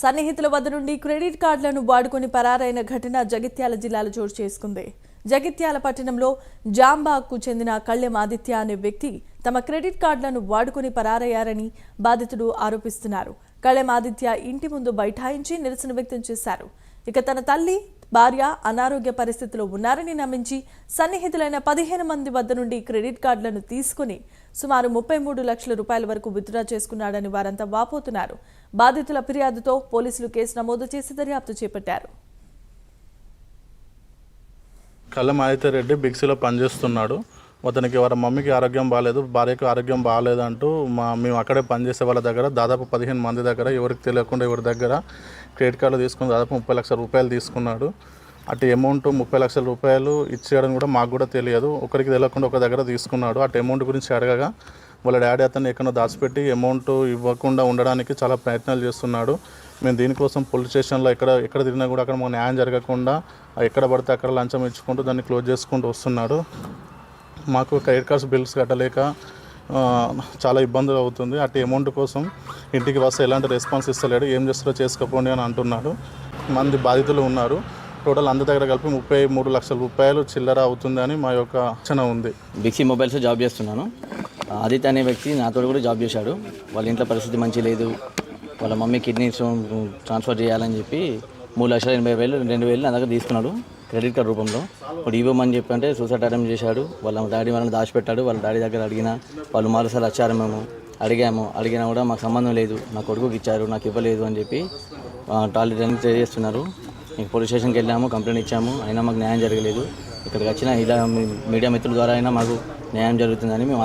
సన్నిహితుల వద్ద నుండి క్రెడిట్ కార్డులను వాడుకొని పరారైన ఘటన జగిత్యాల జిల్లాలో చోటు చేసుకుంది. జగిత్యాల పట్టణంలో జాంబాగ్కు చెందిన కళ్యం ఆదిత్య అనే వ్యక్తి తమ క్రెడిట్ కార్డులను వాడుకొని పరారయ్యారని బాధితుడు ఆరోపిస్తున్నారు. కళ్యం ఆదిత్య ఇంటి ముందు బైఠాయించి నిరసన వ్యక్తం చేశారు. ఇక తన తల్లి, భార్య అనారోగ్య పరిస్థితిలో ఉన్నారని నమ్మించి సన్నిహితులైన 15 మంది వద్ద నుండి క్రెడిట్ కార్డులను తీసుకుని సుమారు 33 లక్షల రూపాయల వరకు విత్డ్రా చేసుకున్నాడని వారంతా వాపోతున్నారు. బాధితుల ఫిర్యాదుతో పోలీసులు కేసు నమోదు చేసి దర్యాప్తు చేపట్టారు. కళ్యం ఆదిత్య రెడ్డి బిగ్సీలో పనిచేస్తున్నాడు. అతనికి వారి మమ్మీకి ఆరోగ్యం బాగాలేదు, భార్యకు ఆరోగ్యం బాగాలేదు అంటూ మేము అక్కడే పనిచేసే వాళ్ళ దగ్గర దాదాపు 15 మంది దగ్గర ఎవరికి తెలియకుండా ఎవరి దగ్గర క్రెడిట్ కార్డులు తీసుకుని దాదాపు 30 లక్షల రూపాయలు తీసుకున్నాడు. అటు అమౌంట్ 30 లక్షల రూపాయలు ఇచ్చేయడం కూడా మాకు కూడా తెలియదు. ఒకరికి తెలియకుండా ఒక దగ్గర తీసుకున్నాడు. అటు అమౌంట్ గురించి అడగగా వాళ్ళ డాడీ అతన్ని ఎక్కడో దాచిపెట్టి అమౌంట్ ఇవ్వకుండా ఉండడానికి చాలా ప్రయత్నాలు చేస్తున్నాడు. మేము దీనికోసం పోలీస్ స్టేషన్లో ఎక్కడ తిరిగినా కూడా అక్కడ మాకు న్యాయం జరగకుండా ఎక్కడ పడితే అక్కడ లంచం ఇచ్చుకుంటూ దాన్ని క్లోజ్ చేసుకుంటూ వస్తున్నాడు. మాకు క్రెడిట్ కార్డ్స్ బిల్స్ కట్టలేక చాలా ఇబ్బందులు అవుతుంది. అటు అమౌంట్ కోసం ఇంటికి వస్తే ఎలాంటి రెస్పాన్స్ ఇస్తలేడు. ఏం చేస్తారో చేసుకోండి అని అంటున్నాడు. మంది బాధితులు ఉన్నారు. టోటల్ అందరి దగ్గర కలిపి 33 లక్షల రూపాయలు చిల్లర అవుతుంది అని మా యొక్క అంచనా ఉంది. బిగ్సీ మొబైల్స్ జాబ్ చేస్తున్నాను. ఆదిత్య అనే వ్యక్తి నాతో కూడా జాబ్ చేశాడు. వాళ్ళ ఇంట్లో పరిస్థితి మంచి లేదు. వాళ్ళ మమ్మీ కిడ్నీస్ ట్రాన్స్ఫర్ చేయాలని చెప్పి 3,80,000 2,000 నా దగ్గర తీసుకున్నాడు క్రెడిట్ కార్డ్ రూపంలో. ఇప్పుడు ఇవ్వమని చెప్పి అంటే సూసైడ్ అటెంప్ట్ చేశాడు. వాళ్ళ డాడీ వాళ్ళని దాచిపెట్టాడు. వాళ్ళ డాడీ దగ్గర అడిగినా వాళ్ళు మరోసారి వచ్చారు. మేము అడిగినా కూడా మాకు సంబంధం లేదు, నా కొడుకుకి ఇచ్చారు, నాకు ఇవ్వలేదు అని చెప్పి టాయిలెట్ చేస్తున్నారు. ఇంక పోలీస్ స్టేషన్కి వెళ్ళాము, కంప్లైంట్ ఇచ్చాము. అయినా మాకు న్యాయం జరగలేదు. ఇక్కడికి వచ్చిన ఇలా మీడియా మిత్రుల ద్వారా అయినా మాకు న్యాయం జరుగుతుందని మేము